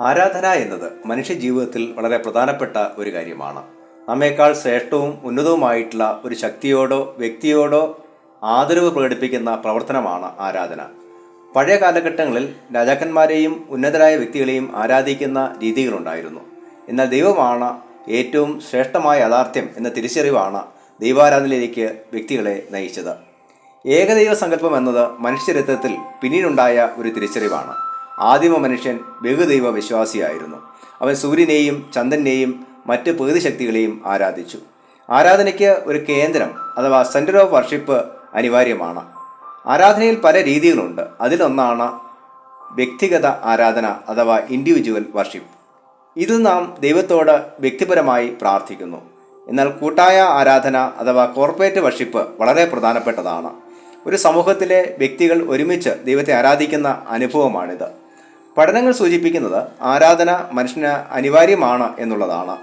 ആരാധന എന്നത് മനുഷ്യ ജീവിതത്തിൽ വളരെ പ്രധാനപ്പെട്ട ഒരു കാര്യമാണ്. നമ്മേക്കാൾ ശ്രേഷ്ഠവും ഉന്നതവുമായിട്ടുള്ള ഒരു ശക്തിയോടോ വ്യക്തിയോടോ ആദരവ് പ്രകടിപ്പിക്കുന്ന പ്രവർത്തനമാണ് ആരാധന. പഴയ കാലഘട്ടങ്ങളിൽ രാജാക്കന്മാരെയും ഉന്നതരായ വ്യക്തികളെയും ആരാധിക്കുന്ന രീതികളുണ്ടായിരുന്നു. എന്നാൽ ദൈവമാണ് ഏറ്റവും ശ്രേഷ്ഠമായ യാഥാർത്ഥ്യം എന്ന തിരിച്ചറിവാണ് ദൈവാരാധനയിലേക്ക് വ്യക്തികളെ നയിച്ചത്. ഏകദൈവ സങ്കല്പം എന്നത് മനുഷ്യചരിത്രത്തിൽ പിന്നീടുണ്ടായ ഒരു തിരിച്ചറിവാണ്. ആദിമ മനുഷ്യൻ ബഹുദൈവ വിശ്വാസിയായിരുന്നു. അവൻ സൂര്യനെയും ചന്ദ്രനെയും മറ്റ് പ്രകൃതിശക്തികളെയും ആരാധിച്ചു. ആരാധനയ്ക്ക് ഒരു കേന്ദ്രം അഥവാ സെൻറ്റർ ഓഫ് വർഷിപ്പ് അനിവാര്യമാണ്. ആരാധനയിൽ പല രീതികളുണ്ട്. അതിലൊന്നാണ് വ്യക്തിഗത ആരാധന അഥവാ ഇൻഡിവിജ്വൽ വർഷിപ്പ്. ഇത് നാം ദൈവത്തോട് വ്യക്തിപരമായി പ്രാർത്ഥിക്കുന്നു. എന്നാൽ കൂട്ടായ ആരാധന അഥവാ കോർപ്പറേറ്റ് വർഷിപ്പ് വളരെ പ്രധാനപ്പെട്ടതാണ്. ഒരു സമൂഹത്തിലെ വ്യക്തികൾ ഒരുമിച്ച് ദൈവത്തെ ആരാധിക്കുന്ന അനുഭവമാണിത്. പഠനങ്ങൾ സൂചിപ്പിക്കുന്നത് ആരാധന മനുഷ്യന് അനിവാര്യമാണ് എന്നുള്ളതാണ്.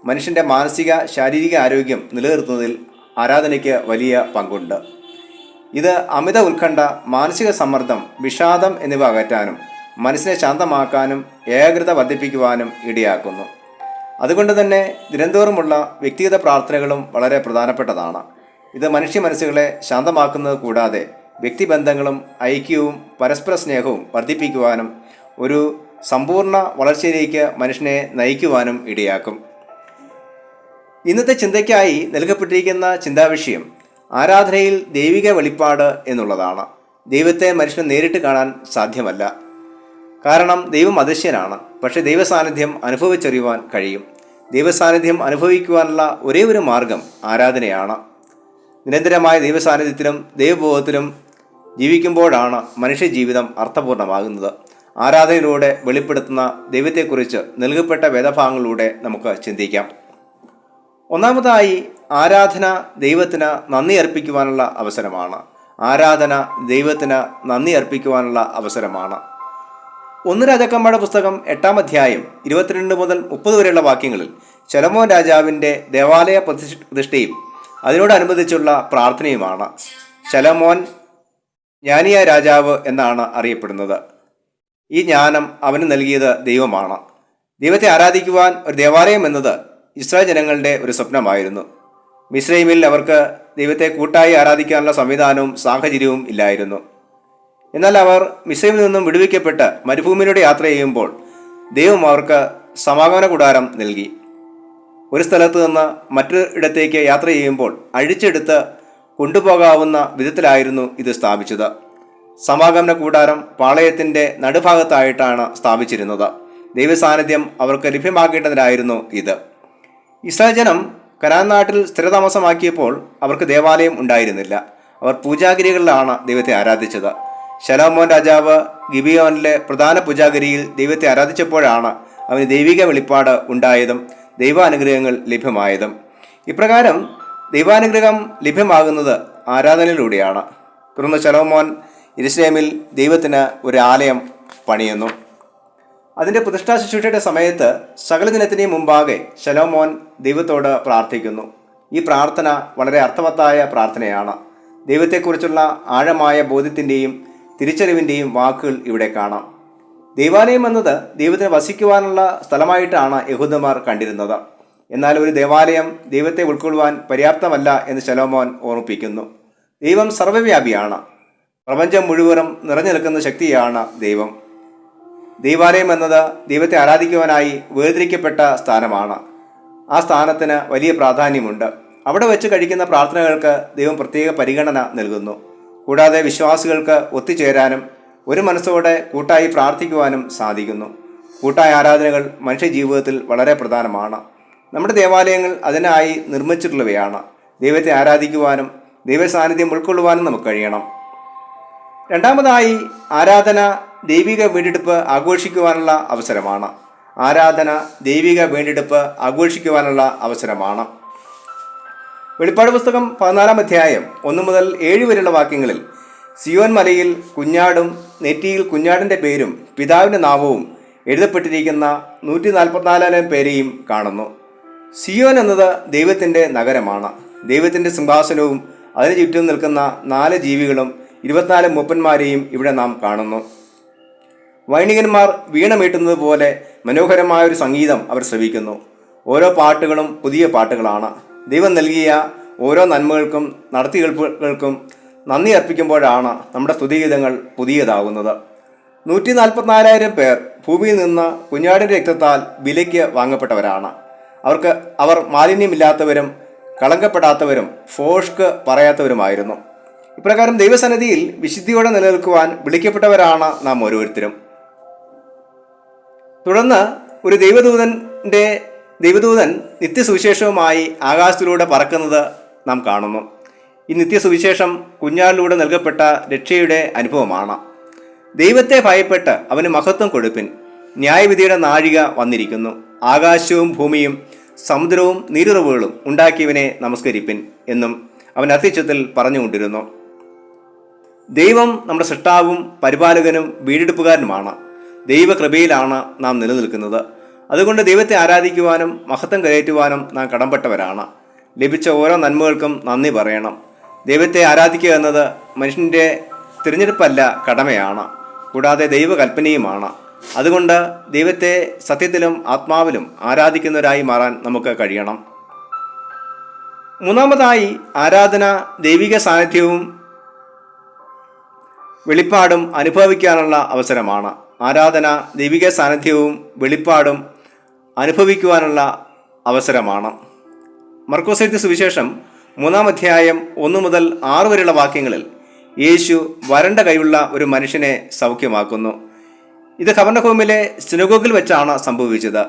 മനുഷ്യൻ്റെ മാനസിക ശാരീരിക ആരോഗ്യം നിലനിർത്തുന്നതിൽ ആരാധനയ്ക്ക് വലിയ പങ്കുണ്ട്. ഇത് അമിത ഉത്കണ്ഠ, മാനസിക സമ്മർദ്ദം, വിഷാദം എന്നിവ അകറ്റാനും മനസ്സിനെ ശാന്തമാക്കാനും ഏകാഗ്രത വർദ്ധിപ്പിക്കുവാനും ഇടയാക്കുന്നു. അതുകൊണ്ട് തന്നെ ദിനംതോറുമുള്ള വ്യക്തിഗത പ്രാർത്ഥനകളും വളരെ പ്രധാനപ്പെട്ടതാണ്. ഇത് മനുഷ്യ മനസ്സുകളെ ശാന്തമാക്കുന്നത് കൂടാതെ വ്യക്തിബന്ധങ്ങളും ഐക്യവും പരസ്പര സ്നേഹവും വർദ്ധിപ്പിക്കുവാനും ഒരു സമ്പൂർണ്ണ വളർച്ചയിലേക്ക് മനുഷ്യനെ നയിക്കുവാനും ഇടയാക്കും. ഇന്നത്തെ ചിന്തയ്ക്കായി നൽകപ്പെട്ടിരിക്കുന്ന ചിന്താവിഷയം ആരാധനയിൽ ദൈവിക വെളിപ്പാട് എന്നുള്ളതാണ്. ദൈവത്തെ മനുഷ്യന് നേരിട്ട് കാണാൻ സാധ്യമല്ല. കാരണം ദൈവം അദൃശ്യനാണ്. പക്ഷേ ദൈവസാന്നിധ്യം അനുഭവിച്ചറിയുവാൻ കഴിയും. ദൈവസാന്നിധ്യം അനുഭവിക്കുവാനുള്ള ഒരേ ഒരു മാർഗം ആരാധനയാണ്. നിരന്തരമായ ദൈവസാന്നിധ്യത്തിലും ദൈവബോധത്തിലും ജീവിക്കുമ്പോഴാണ് മനുഷ്യ ജീവിതം അർത്ഥപൂർണമാകുന്നത്. ആരാധനയിലൂടെ വെളിപ്പെടുത്തുന്ന ദൈവത്തെക്കുറിച്ച് നൽകപ്പെട്ട വേദഭാഗങ്ങളിലൂടെ നമുക്ക് ചിന്തിക്കാം. ഒന്നാമതായി, ആരാധന ദൈവത്തിന് നന്ദി അർപ്പിക്കുവാനുള്ള അവസരമാണ്. ആരാധന ദൈവത്തിന് നന്ദി അർപ്പിക്കുവാനുള്ള അവസരമാണ്. 1 രാജാക്കന്മാരുടെ പുസ്തകം 8-ാം അധ്യായം 22 മുതൽ 30 വരെയുള്ള വാക്യങ്ങളിൽ ശലോമോൻ രാജാവിൻ്റെ ദേവാലയ പ്രതിഷ്ഠയും അതിനോടനുബന്ധിച്ചുള്ള പ്രാർത്ഥനയുമാണ്. ശലോമോൻ ജ്ഞാനിയായ രാജാവ് എന്നാണ് അറിയപ്പെടുന്നത്. ഈ ജ്ഞാനം അവന് നൽകിയത് ദൈവമാണ്. ദൈവത്തെ ആരാധിക്കുവാൻ ഒരു ദേവാലയം എന്നത് ഇസ്രായേൽ ജനങ്ങളുടെ ഒരു സ്വപ്നമായിരുന്നു. മിസ്രൈമിൽ അവർക്ക് ദൈവത്തെ കൂട്ടായി ആരാധിക്കാനുള്ള സംവിധാനവും സാഹചര്യവും ഇല്ലായിരുന്നു. എന്നാൽ അവർ മിസ്രൈമിൽ നിന്നും വിടുവിക്കപ്പെട്ട് മരുഭൂമിയിലൂടെ യാത്ര ചെയ്യുമ്പോൾ ദൈവം അവർക്ക് സമാഗമന കൂടാരം നൽകി. ഒരു സ്ഥലത്ത് നിന്ന് മറ്റൊരിടത്തേക്ക് യാത്ര ചെയ്യുമ്പോൾ അഴിച്ചെടുത്ത് കൊണ്ടുപോകാവുന്ന വിധത്തിലായിരുന്നു ഇത് സ്ഥാപിച്ചത്. സമാഗമന കൂടാരം പാളയത്തിൻ്റെ നടുഭാഗത്തായിട്ടാണ് സ്ഥാപിച്ചിരുന്നത്. ദൈവസാന്നിധ്യം അവർക്ക് ലഭ്യമാക്കേണ്ടതിനായിരുന്നു ഇത്. ഇസ്രായേൽ ജനം കനാൻ നാട്ടിൽ സ്ഥിരതാമസമാക്കിയപ്പോൾ അവർക്ക് ദേവാലയം ഉണ്ടായിരുന്നില്ല. അവർ പൂജാഗിരികളിലാണ് ദൈവത്തെ ആരാധിച്ചത്. ശലോമോൻ രാജാവ് ഗിബിയോനിലെ പ്രധാന പൂജാഗിരിയിൽ ദൈവത്തെ ആരാധിച്ചപ്പോഴാണ് അവന് ദൈവിക വെളിപ്പാട് ഉണ്ടായതും ദൈവാനുഗ്രഹങ്ങൾ ലഭ്യമായതും. ഇപ്രകാരം ദൈവാനുഗ്രഹം ലഭ്യമാകുന്നത് ആരാധനയിലൂടെയാണ്. തുടർന്ന് ശലോമോൻ യെരൂശലേമിൽ ദൈവത്തിന് ഒരു ആലയം പണിയുന്നു. അതിൻ്റെ പ്രതിഷ്ഠാ ശുശ്രൂഷയുടെ സമയത്ത് സകല ജനത്തിനെയും മുമ്പാകെ ശലോമോൻ ദൈവത്തോട് പ്രാർത്ഥിക്കുന്നു. ഈ പ്രാർത്ഥന വളരെ അർത്ഥവത്തായ പ്രാർത്ഥനയാണ്. ദൈവത്തെക്കുറിച്ചുള്ള ആഴമായ ബോധ്യത്തിൻ്റെയും തിരിച്ചറിവിൻ്റെയും വാക്കുകൾ ഇവിടെ കാണാം. ദൈവാലയം എന്നത് ദൈവത്തിന് വസിക്കുവാനുള്ള സ്ഥലമായിട്ടാണ് യഹൂദന്മാർ കണ്ടിരുന്നത്. എന്നാൽ ഒരു ദേവാലയം ദൈവത്തെ ഉൾക്കൊള്ളുവാൻ പര്യാപ്തമല്ല എന്ന് ശലോമോൻ ഓർമ്മിപ്പിക്കുന്നു. ദൈവം സർവ്വവ്യാപിയാണ്. പ്രപഞ്ചം മുഴുവനും നിറഞ്ഞു നിൽക്കുന്ന ശക്തിയാണ് ദൈവം. ദൈവാലയം എന്നത് ദൈവത്തെ ആരാധിക്കുവാനായി വേർതിരിക്കപ്പെട്ട സ്ഥാനമാണ്. ആ സ്ഥാനത്തിന് വലിയ പ്രാധാന്യമുണ്ട്. അവിടെ വെച്ച് കഴിക്കുന്ന പ്രാർത്ഥനകൾക്ക് ദൈവം പ്രത്യേക പരിഗണന നൽകുന്നു. കൂടാതെ വിശ്വാസികൾക്ക് ഒത്തുചേരാനും ഒരു മനസ്സോടെ കൂട്ടായി പ്രാർത്ഥിക്കുവാനും സാധിക്കുന്നു. കൂട്ടായ ആരാധനകൾ മനുഷ്യ ജീവിതത്തിൽ വളരെ പ്രധാനമാണ്. നമ്മുടെ ദേവാലയങ്ങൾ അതിനായി നിർമ്മിച്ചിട്ടുള്ളവയാണ്. ദൈവത്തെ ആരാധിക്കുവാനും ദൈവ സാന്നിധ്യം ഉൾക്കൊള്ളുവാനും നമുക്ക് കഴിയണം. രണ്ടാമതായി, ആരാധന ദൈവിക വീണ്ടെടുപ്പ് ആഘോഷിക്കുവാനുള്ള അവസരമാണ്. ആരാധന ദൈവിക വീണ്ടെടുപ്പ് ആഘോഷിക്കുവാനുള്ള അവസരമാണ്. വെളിപ്പാട് പുസ്തകം 14-ാം അധ്യായം 1 മുതൽ 7 വരെയുള്ള വാക്യങ്ങളിൽ സിയോൻ മലയിൽ കുഞ്ഞാടും നെറ്റിയിൽ കുഞ്ഞാടിൻ്റെ പേരും പിതാവിൻ്റെ നാമവും എഴുതപ്പെട്ടിരിക്കുന്ന 144,000 പേരെയും കാണുന്നു. സിയോൻ എന്നത് ദൈവത്തിൻ്റെ നഗരമാണ്. ദൈവത്തിൻ്റെ സിംഹാസനവും അതിന് ചുറ്റും നിൽക്കുന്ന 4 ജീവികളും 24 മൂപ്പന്മാരെയും ഇവിടെ നാം കാണുന്നു. വൈണികന്മാർ വീണമീട്ടുന്നത് പോലെ മനോഹരമായൊരു സംഗീതം അവർ ശ്രവിക്കുന്നു. ഓരോ പാട്ടുകളും പുതിയ പാട്ടുകളാണ്. ദൈവം നൽകിയ ഓരോ നന്മകൾക്കും നടത്തികൾപ്പുകൾക്കും നന്ദി അർപ്പിക്കുമ്പോഴാണ് നമ്മുടെ സ്തുതിഗീതങ്ങൾ പുതിയതാകുന്നത്. 144,000 പേർ ഭൂമിയിൽ നിന്ന് കുഞ്ഞാടിൻ്റെ രക്തത്താൽ വിലയ്ക്ക് വാങ്ങപ്പെട്ടവരാണ്. അവർ മാലിന്യമില്ലാത്തവരും കളങ്കപ്പെടാത്തവരും ഫോഷ്ക്ക് പറയാത്തവരുമായിരുന്നു. ഇപ്രകാരം ദൈവസന്നിധിയിൽ വിശുദ്ധിയോടെ നിലനിൽക്കുവാൻ വിളിക്കപ്പെട്ടവരാണ് നാം ഓരോരുത്തരും. തുടർന്ന് ഒരു ദൈവദൂതൻ നിത്യസുവിശേഷവുമായി ആകാശത്തിലൂടെ പറക്കുന്നത് നാം കാണുന്നു. ഈ നിത്യസുവിശേഷം കുഞ്ഞാടിലൂടെ നൽകപ്പെട്ട രക്ഷയുടെ അനുഭവമാണ്. ദൈവത്തെ ഭയപ്പെട്ട് അവന് മഹത്വം കൊടുപ്പിൻ, ന്യായവിധിയുടെ നാഴിക വന്നിരിക്കുന്നു. ആകാശവും ഭൂമിയും സമുദ്രവും നീരുറവുകളും ഉണ്ടാക്കിയവനെ നമസ്കരിപ്പിൻ എന്നും അവൻ അത്യുച്ചത്തിൽ പറഞ്ഞുകൊണ്ടിരുന്നു. ദൈവം നമ്മുടെ സൃഷ്ടാവും പരിപാലകനും വീണ്ടെടുപ്പുകാരനുമാണ്. ദൈവകൃപയിലാണ് നാം നിലനിൽക്കുന്നത്. അതുകൊണ്ട് ദൈവത്തെ ആരാധിക്കുവാനും മഹത്വം കരയറ്റുവാനും നാം കടംപെട്ടവരാണ്. ലഭിച്ച ഓരോ നന്മകൾക്കും നന്ദി പറയണം. ദൈവത്തെ ആരാധിക്കുക എന്നത് മനുഷ്യൻ്റെ തിരഞ്ഞെടുപ്പല്ല, കടമയാണ്. കൂടാതെ ദൈവകൽപ്പനയുമാണ്. അതുകൊണ്ട് ദൈവത്തെ സത്യത്തിലും ആത്മാവിലും ആരാധിക്കുന്നവരായി മാറാൻ നമുക്ക് കഴിയണം. മൂന്നാമതായി, ആരാധന ദൈവിക സാന്നിധ്യവും വെളിപ്പാടും അനുഭവിക്കാനുള്ള അവസരമാണ്. ആരാധന ദൈവിക സാന്നിധ്യവും വെളിപ്പാടും അനുഭവിക്കുവാനുള്ള അവസരമാണ്. മർക്കോസ് എഴുതിയ സുവിശേഷം 3-ാം അധ്യായം 1 മുതൽ 6 വരെയുള്ള വാക്യങ്ങളിൽ യേശു വരണ്ട കൈയുള്ള ഒരു മനുഷ്യനെ സൗഖ്യമാക്കുന്നു. ഇത് കഫർന്നഹൂമിലെ സിനഗോഗിൽ വെച്ചാണ് സംഭവിച്ചത്.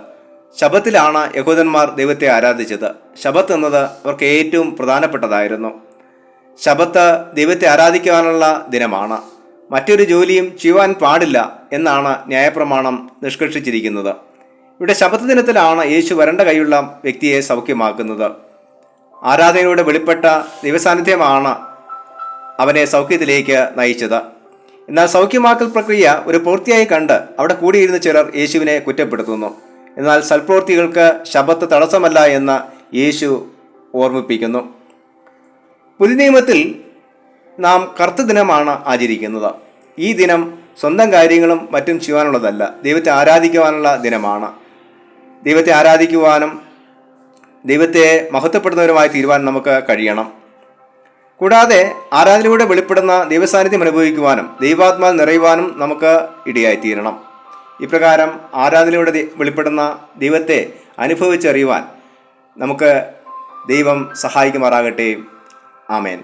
ശബത്തിലാണ് യഹൂദന്മാർ ദൈവത്തെ ആരാധിച്ചത്. ശബത്ത് എന്നത് അവർക്ക് ഏറ്റവും പ്രധാനപ്പെട്ടതായിരുന്നു. ശബത്ത് ദൈവത്തെ ആരാധിക്കുവാനുള്ള ദിനമാണ്. മറ്റൊരു ജോലിയും ചെയ്യുവാൻ പാടില്ല എന്നാണ് ന്യായപ്രമാണം നിഷ്കർഷിച്ചിരിക്കുന്നത്. ഇവിടെ ശബത്ത് ദിനത്തിലാണ് യേശു വരണ്ട കൈയുള്ള വ്യക്തിയെ സൗഖ്യമാക്കുന്നത്. ആരാധനയിലൂടെ വെളിപ്പെട്ട ദൈവസാന്നിധ്യമാണ് അവനെ സൗഖ്യത്തിലേക്ക് നയിച്ചത്. എന്നാൽ സൗഖ്യമാക്കൽ പ്രക്രിയ ഒരു പൂർത്തിയായി കണ്ട് അവിടെ കൂടിയിരുന്ന ചിലർ യേശുവിനെ കുറ്റപ്പെടുത്തുന്നു. എന്നാൽ സൽപ്രവൃത്തികൾക്ക് ശബത്ത് തടസ്സമല്ല എന്ന് യേശു ഓർമ്മിപ്പിക്കുന്നു. പുതിയ നിയമത്തിൽ നാം കർത്തൃദിനമാണ് ആചരിക്കുന്നത്. ഈ ദിനം സ്വന്തം കാര്യങ്ങളും മറ്റും ചെയ്യുവാനുള്ളതല്ല, ദൈവത്തെ ആരാധിക്കുവാനുള്ള ദിനമാണ്. ദൈവത്തെ ആരാധിക്കുവാനും ദൈവത്തെ മഹത്വപ്പെടുന്നവരുമായി തീരുവാൻ നമുക്ക് കഴിയണം. കൂടാതെ ആരാധനയിലൂടെ വെളിപ്പെടുന്ന ദൈവസാന്നിധ്യം അനുഭവിക്കുവാനും ദൈവാത്മാവിൽ നിറയുവാനും നമുക്ക് ഇടയായിത്തീരണം. ഇപ്രകാരം ആരാധനയിലൂടെ വെളിപ്പെടുന്ന ദൈവത്തെ അനുഭവിച്ചറിയുവാൻ നമുക്ക് ദൈവം സഹായിക്കുമാറാകട്ടെ. ആമേൻ.